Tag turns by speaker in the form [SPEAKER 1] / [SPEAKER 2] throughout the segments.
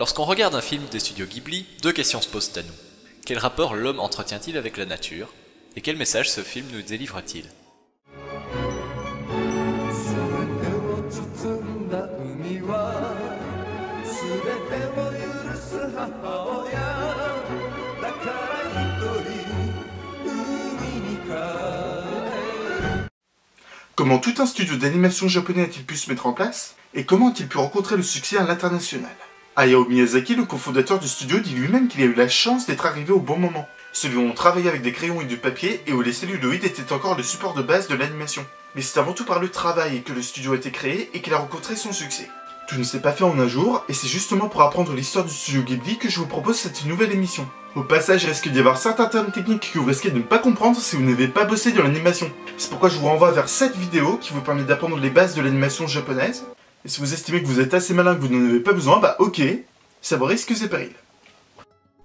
[SPEAKER 1] Lorsqu'on regarde un film des studios Ghibli, deux questions se posent à nous. Quel rapport l'homme entretient-il avec la nature? Et quel message ce film nous délivre-t-il?
[SPEAKER 2] Comment tout un studio d'animation japonais a-t-il pu se mettre en place? Et comment a-t-il pu rencontrer le succès à l'international? Hayao Miyazaki, le cofondateur du studio, dit lui-même qu'il a eu la chance d'être arrivé au bon moment. Celui où on travaillait avec des crayons et du papier et où les celluloïdes étaient encore le support de base de l'animation. Mais c'est avant tout par le travail que le studio a été créé et qu'il a rencontré son succès. Tout ne s'est pas fait en un jour, et c'est justement pour apprendre l'histoire du studio Ghibli que je vous propose cette nouvelle émission. Au passage, il risque d'y avoir certains termes techniques que vous risquez de ne pas comprendre si vous n'avez pas bossé dans l'animation. C'est pourquoi je vous renvoie vers cette vidéo qui vous permet d'apprendre les bases de l'animation japonaise. Et si vous estimez que vous êtes assez malin que vous n'en avez pas besoin, bah ok, ça vaut risques et périls.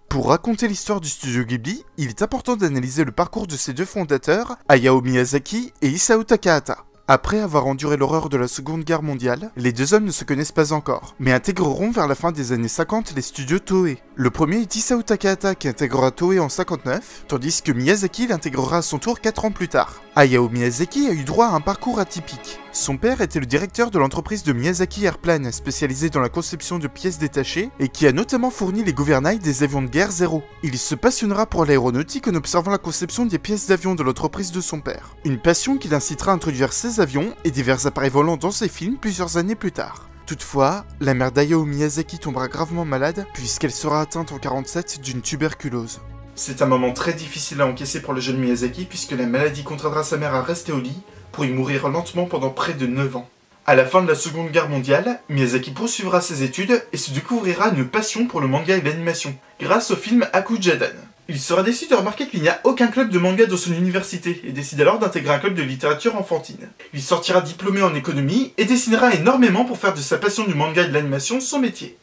[SPEAKER 2] Pour raconter l'histoire du studio Ghibli, il est important d'analyser le parcours de ses deux fondateurs, Hayao Miyazaki et Isao Takahata. Après avoir enduré l'horreur de la Seconde Guerre mondiale, les deux hommes ne se connaissent pas encore, mais intégreront vers la fin des années 50 les studios Toei. Le premier est Isao Takahata qui intégrera Toei en 59, tandis que Miyazaki l'intégrera à son tour 4 ans plus tard. Hayao Miyazaki a eu droit à un parcours atypique. Son père était le directeur de l'entreprise de Miyazaki Airplane, spécialisée dans la conception de pièces détachées, et qui a notamment fourni les gouvernails des avions de guerre Zéro. Il se passionnera pour l'aéronautique en observant la conception des pièces d'avion de l'entreprise de son père. Une passion qui l'incitera à introduire ses avions et divers appareils volants dans ses films plusieurs années plus tard. Toutefois, la mère d'Hayao Miyazaki tombera gravement malade, puisqu'elle sera atteinte en 1947 d'une tuberculose. C'est un moment très difficile à encaisser pour le jeune Miyazaki, puisque la maladie contraindra sa mère à rester au lit, pour y mourir lentement pendant près de 9 ans. À la fin de la Seconde Guerre mondiale, Miyazaki poursuivra ses études et se découvrira une passion pour le manga et l'animation, grâce au film Akujadan. Il sera déçu de remarquer qu'il n'y a aucun club de manga dans son université, et décide alors d'intégrer un club de littérature enfantine. Il sortira diplômé en économie, et dessinera énormément pour faire de sa passion du manga et de l'animation son métier.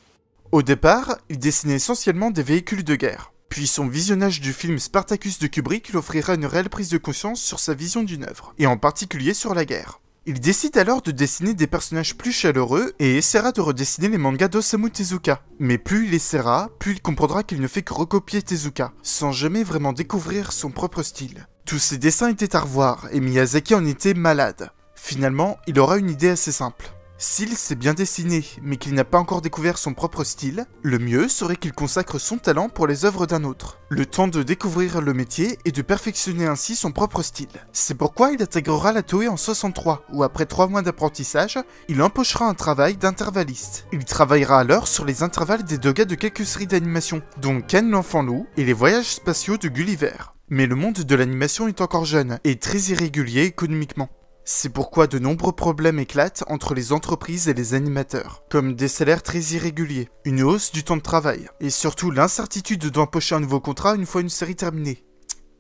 [SPEAKER 2] Au départ, il dessinait essentiellement des véhicules de guerre. Puis son visionnage du film Spartacus de Kubrick lui offrira une réelle prise de conscience sur sa vision d'une œuvre, et en particulier sur la guerre. Il décide alors de dessiner des personnages plus chaleureux et essaiera de redessiner les mangas d'Osamu Tezuka. Mais plus il essaiera, plus il comprendra qu'il ne fait que recopier Tezuka, sans jamais vraiment découvrir son propre style. Tous ses dessins étaient à revoir, et Miyazaki en était malade. Finalement, il aura une idée assez simple. S'il sait bien dessiner, mais qu'il n'a pas encore découvert son propre style, le mieux serait qu'il consacre son talent pour les œuvres d'un autre. Le temps de découvrir le métier et de perfectionner ainsi son propre style. C'est pourquoi il intégrera la Toei en 63, où après 3 mois d'apprentissage, il empochera un travail d'intervalliste. Il travaillera alors sur les intervalles des dogas de quelques séries d'animation, dont Ken l'Enfant Loup et les voyages spatiaux de Gulliver. Mais le monde de l'animation est encore jeune, et très irrégulier économiquement. C'est pourquoi de nombreux problèmes éclatent entre les entreprises et les animateurs, comme des salaires très irréguliers, une hausse du temps de travail, et surtout l'incertitude d'empocher un nouveau contrat une fois une série terminée.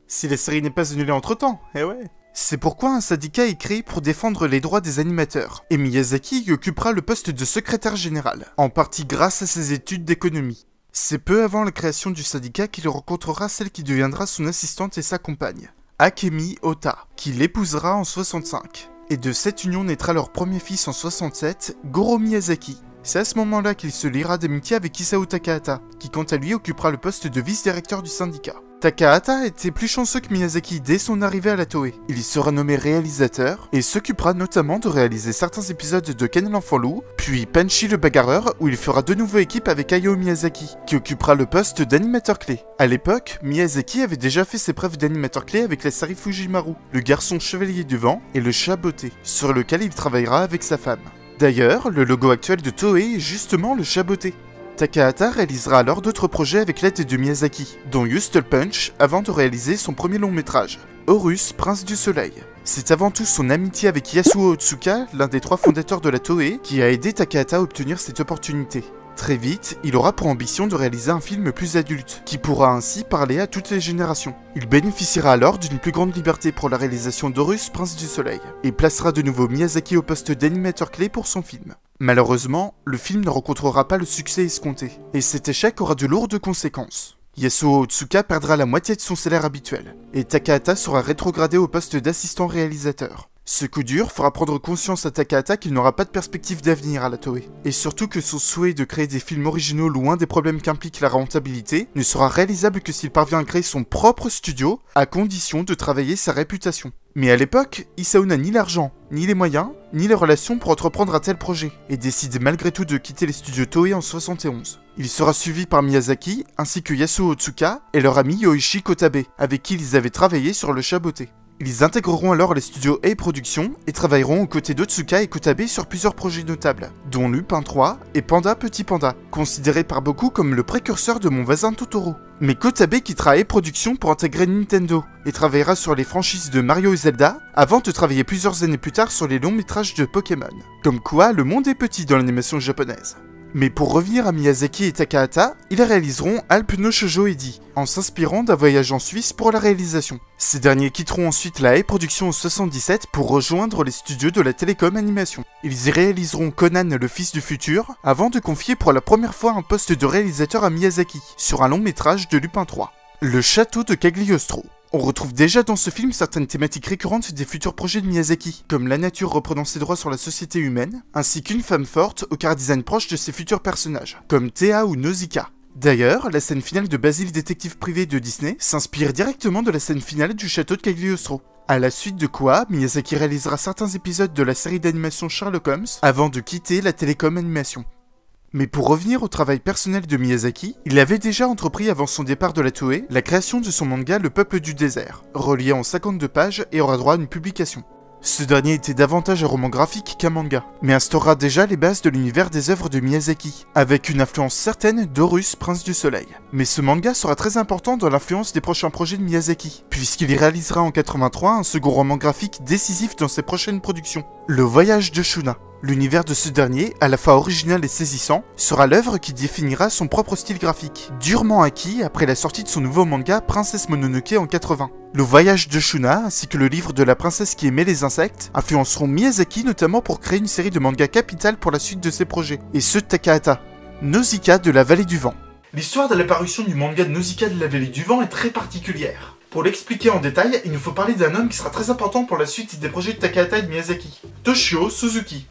[SPEAKER 2] Si la série n'est pas annulée entre-temps, eh ouais. C'est pourquoi un syndicat est créé pour défendre les droits des animateurs, et Miyazaki y occupera le poste de secrétaire général, en partie grâce à ses études d'économie. C'est peu avant la création du syndicat qu'il rencontrera celle qui deviendra son assistante et sa compagne, Akemi Ota, qui l'épousera en 65. Et de cette union naîtra leur premier fils en 67, Goro Miyazaki. C'est à ce moment-là qu'il se liera d'amitié avec Isao Takahata, qui quant à lui occupera le poste de vice-directeur du syndicat. Takahata était plus chanceux que Miyazaki dès son arrivée à la Toei. Il y sera nommé réalisateur et s'occupera notamment de réaliser certains épisodes de Ken l'Enfant Loup, puis Panchi le Bagarreur où il fera de nouveau équipe avec Hayao Miyazaki, qui occupera le poste d'animateur clé. À l'époque, Miyazaki avait déjà fait ses preuves d'animateur clé avec la série Fujimaru, le garçon chevalier du vent et le chat botté, sur lequel il travaillera avec sa femme. D'ailleurs, le logo actuel de Toei est justement le chat botté. Takahata réalisera alors d'autres projets avec l'aide de Miyazaki, dont Hustle Punch, avant de réaliser son premier long métrage, Horus, Prince du Soleil. C'est avant tout son amitié avec Yasuo Otsuka, l'un des 3 fondateurs de la Toei, qui a aidé Takahata à obtenir cette opportunité. Très vite, il aura pour ambition de réaliser un film plus adulte, qui pourra ainsi parler à toutes les générations. Il bénéficiera alors d'une plus grande liberté pour la réalisation d'Horus, Prince du Soleil, et placera de nouveau Miyazaki au poste d'animateur clé pour son film. Malheureusement, le film ne rencontrera pas le succès escompté, et cet échec aura de lourdes conséquences. Yasuo Otsuka perdra la moitié de son salaire habituel, et Takahata sera rétrogradé au poste d'assistant réalisateur. Ce coup dur fera prendre conscience à Takahata qu'il n'aura pas de perspective d'avenir à la Toei. Et surtout que son souhait de créer des films originaux loin des problèmes qu'implique la rentabilité ne sera réalisable que s'il parvient à créer son propre studio, à condition de travailler sa réputation. Mais à l'époque, Isao n'a ni l'argent, ni les moyens, ni les relations pour entreprendre un tel projet, et décide malgré tout de quitter les studios Toei en 71. Il sera suivi par Miyazaki, ainsi que Yasuo Otsuka et leur ami Yoichi Kotabe, avec qui ils avaient travaillé sur le chat beauté. Ils intégreront alors les studios Ei Productions et travailleront aux côtés d'Otsuka et Kotabe sur plusieurs projets notables, dont Lupin 3 et Panda Petit Panda, considérés par beaucoup comme le précurseur de Mon voisin Totoro. Mais Kotabe quittera Ei Productions pour intégrer Nintendo et travaillera sur les franchises de Mario et Zelda avant de travailler plusieurs années plus tard sur les longs métrages de Pokémon. Comme quoi, le monde est petit dans l'animation japonaise. Mais pour revenir à Miyazaki et Takahata, ils réaliseront Alp no Shoujo Edi, en s'inspirant d'un voyage en Suisse pour la réalisation. Ces derniers quitteront ensuite la Ei Production en 77 pour rejoindre les studios de la Télécom Animation. Ils y réaliseront Conan le fils du futur, avant de confier pour la première fois un poste de réalisateur à Miyazaki, sur un long métrage de Lupin 3. Le château de Cagliostro. On retrouve déjà dans ce film certaines thématiques récurrentes des futurs projets de Miyazaki, comme la nature reprenant ses droits sur la société humaine, ainsi qu'une femme forte au car design proche de ses futurs personnages, comme Théa ou Nausicaa. D'ailleurs, la scène finale de Basile détective privé de Disney s'inspire directement de la scène finale du château de Cagliostro. À la suite de quoi, Miyazaki réalisera certains épisodes de la série d'animation Sherlock Holmes avant de quitter la Télécom Animation. Mais pour revenir au travail personnel de Miyazaki, il avait déjà entrepris avant son départ de la Toei la création de son manga Le Peuple du désert, relié en 52 pages et aura droit à une publication. Ce dernier était davantage un roman graphique qu'un manga, mais instaurera déjà les bases de l'univers des œuvres de Miyazaki, avec une influence certaine d'Horus, Prince du Soleil. Mais ce manga sera très important dans l'influence des prochains projets de Miyazaki, puisqu'il y réalisera en 83 un second roman graphique décisif dans ses prochaines productions, Le Voyage de Shuna. L'univers de ce dernier, à la fois original et saisissant, sera l'œuvre qui définira son propre style graphique, durement acquis après la sortie de son nouveau manga Princesse Mononoke en 80. Le Voyage de Shuna, ainsi que le livre de la princesse qui aimait les insectes, influenceront Miyazaki notamment pour créer une série de mangas capitales pour la suite de ses projets, et ceux de Takahata. Nausicaa de la Vallée du Vent. L'histoire de l'apparition du manga de Nausicaa de la Vallée du Vent est très particulière. Pour l'expliquer en détail, il nous faut parler d'un homme qui sera très important pour la suite des projets de Takahata et de Miyazaki, Toshio Suzuki.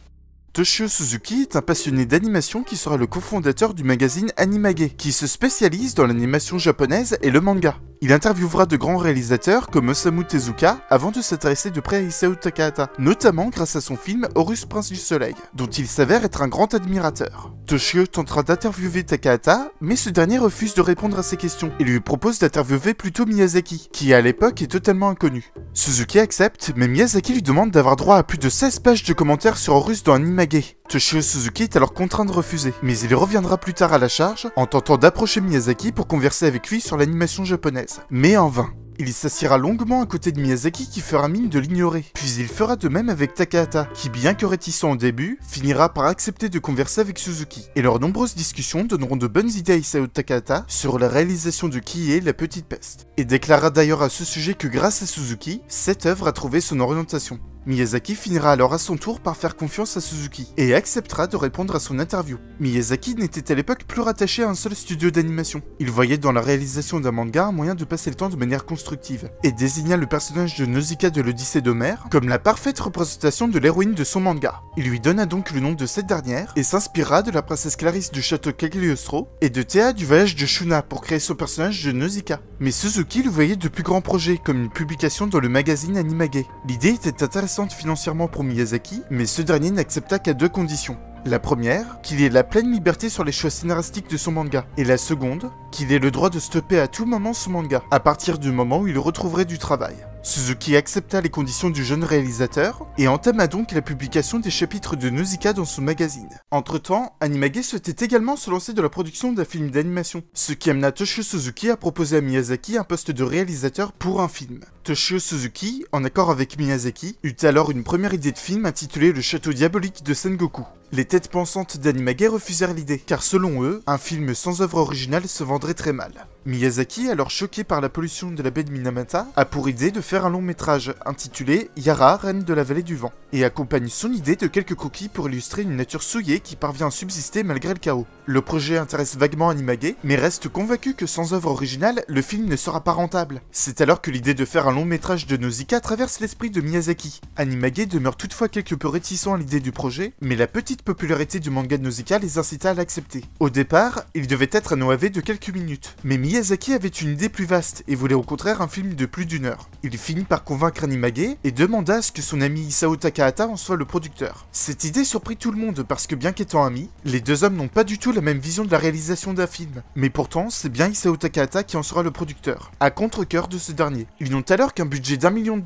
[SPEAKER 2] Toshio Suzuki est un passionné d'animation qui sera le cofondateur du magazine Animage, qui se spécialise dans l'animation japonaise et le manga. Il interviewera de grands réalisateurs comme Osamu Tezuka avant de s'intéresser de près à Isao Takahata, notamment grâce à son film Horus Prince du Soleil, dont il s'avère être un grand admirateur. Toshio tentera d'interviewer Takahata, mais ce dernier refuse de répondre à ses questions et lui propose d'interviewer plutôt Miyazaki, qui à l'époque est totalement inconnu. Suzuki accepte, mais Miyazaki lui demande d'avoir droit à plus de 16 pages de commentaires sur Horus dans Animage. Toshio Suzuki est alors contraint de refuser, mais il reviendra plus tard à la charge en tentant d'approcher Miyazaki pour converser avec lui sur l'animation japonaise. Mais en vain. Il s'assiera longuement à côté de Miyazaki qui fera mine de l'ignorer, puis il fera de même avec Takahata, qui bien que réticent au début, finira par accepter de converser avec Suzuki. Et leurs nombreuses discussions donneront de bonnes idées à Isao Takahata sur la réalisation de Kie, la Petite Peste, et déclara d'ailleurs à ce sujet que grâce à Suzuki, cette œuvre a trouvé son orientation. Miyazaki finira alors à son tour par faire confiance à Suzuki, et acceptera de répondre à son interview. Miyazaki n'était à l'époque plus rattaché à un seul studio d'animation. Il voyait dans la réalisation d'un manga un moyen de passer le temps de manière constructive, et désigna le personnage de Nausicaa de l'Odyssée d'Homère comme la parfaite représentation de l'héroïne de son manga. Il lui donna donc le nom de cette dernière, et s'inspira de la princesse Clarisse du château Cagliostro, et de Théa du voyage de Shuna pour créer son personnage de Nausicaa. Mais Suzuki le voyait de plus grands projets, comme une publication dans le magazine Animage. L'idée était intéressante financièrement pour Miyazaki, mais ce dernier n'accepta qu'à deux conditions. La première, qu'il ait la pleine liberté sur les choix scénaristiques de son manga, et la seconde, qu'il ait le droit de stopper à tout moment son manga, à partir du moment où il retrouverait du travail. Suzuki accepta les conditions du jeune réalisateur, et entama donc la publication des chapitres de Nausicaa dans son magazine. Entre-temps, Animage souhaitait également se lancer dans la production d'un film d'animation, ce qui amena Toshio Suzuki à proposer à Miyazaki un poste de réalisateur pour un film. Toshio Suzuki, en accord avec Miyazaki, eut alors une première idée de film intitulée Le Château Diabolique de Sengoku. Les têtes pensantes d'Animage refusèrent l'idée, car selon eux, un film sans œuvre originale se vendrait très mal. Miyazaki, alors choqué par la pollution de la baie de Minamata, a pour idée de faire un long métrage intitulé Yara, reine de la vallée du vent, et accompagne son idée de quelques croquis pour illustrer une nature souillée qui parvient à subsister malgré le chaos. Le projet intéresse vaguement Animage, mais reste convaincu que sans œuvre originale, le film ne sera pas rentable. C'est alors que l'idée de faire un long métrage de Nausicaa traverse l'esprit de Miyazaki. Animage demeure toutefois quelque peu réticent à l'idée du projet, mais la petite popularité du manga de Nausicaa les incita à l'accepter. Au départ, il devait être un OAV de quelques minutes, mais Miyazaki avait une idée plus vaste et voulait au contraire un film de plus d'1 heure. Il finit par convaincre Animage et demanda à ce que son ami Isao Takahata en soit le producteur. Cette idée surprit tout le monde parce que bien qu'étant amis, les deux hommes n'ont pas du tout la même vision de la réalisation d'un film. Mais pourtant, c'est bien Isao Takahata qui en sera le producteur, à contre-cœur de ce dernier. Ils n'ont alors qu'un budget d'$1 million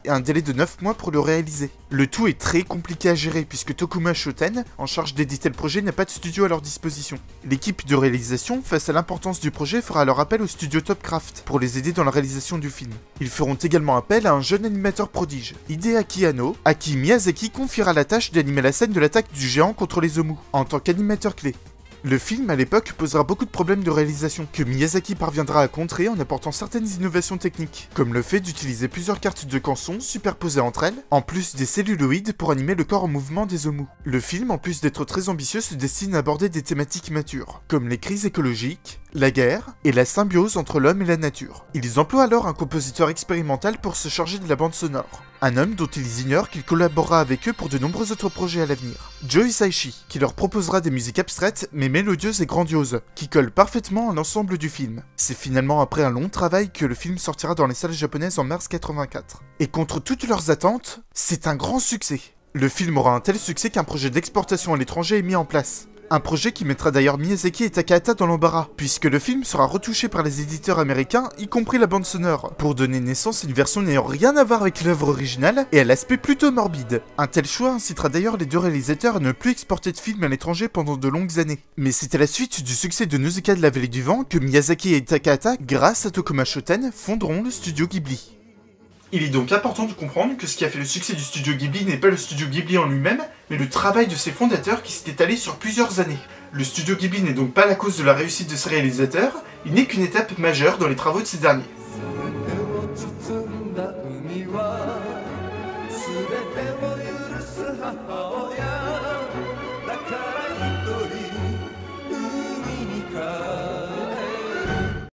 [SPEAKER 2] et un délai de 9 mois pour le réaliser. Le tout est très compliqué à gérer puisque Tokuma Shoten, en charge d'éditer le projet, n'a pas de studio à leur disposition. L'équipe de réalisation, face à l'importance du projet, fera alors appel au studio Topcraft pour les aider dans la réalisation du film. Ils feront également appel à un jeune animateur prodige, Hideaki Anno, à qui Miyazaki confiera la tâche d'animer la scène de l'attaque du géant contre les Omu, en tant qu'animateur clé. Le film, à l'époque, posera beaucoup de problèmes de réalisation, que Miyazaki parviendra à contrer en apportant certaines innovations techniques, comme le fait d'utiliser plusieurs cartes de canson superposées entre elles, en plus des celluloïdes pour animer le corps en mouvement des Omu. Le film, en plus d'être très ambitieux, se destine à aborder des thématiques matures, comme les crises écologiques, la guerre et la symbiose entre l'homme et la nature. Ils emploient alors un compositeur expérimental pour se charger de la bande sonore. Un homme dont ils ignorent qu'il collaborera avec eux pour de nombreux autres projets à l'avenir. Joe Hisaishi, qui leur proposera des musiques abstraites mais mélodieuses et grandioses, qui collent parfaitement à l'ensemble du film. C'est finalement après un long travail que le film sortira dans les salles japonaises en mars 84. Et contre toutes leurs attentes, c'est un grand succès. Le film aura un tel succès qu'un projet d'exportation à l'étranger est mis en place. Un projet qui mettra d'ailleurs Miyazaki et Takahata dans l'embarras, puisque le film sera retouché par les éditeurs américains, y compris la bande sonore, pour donner naissance à une version n'ayant rien à voir avec l'œuvre originale et à l'aspect plutôt morbide. Un tel choix incitera d'ailleurs les deux réalisateurs à ne plus exporter de films à l'étranger pendant de longues années. Mais c'est à la suite du succès de Nausicaa de la vallée du vent que Miyazaki et Takahata, grâce à Tokuma Shoten, fonderont le studio Ghibli. Il est donc important de comprendre que ce qui a fait le succès du studio Ghibli n'est pas le studio Ghibli en lui-même, mais le travail de ses fondateurs qui s'est étalé sur plusieurs années. Le studio Ghibli n'est donc pas la cause de la réussite de ses réalisateurs, il n'est qu'une étape majeure dans les travaux de ces derniers.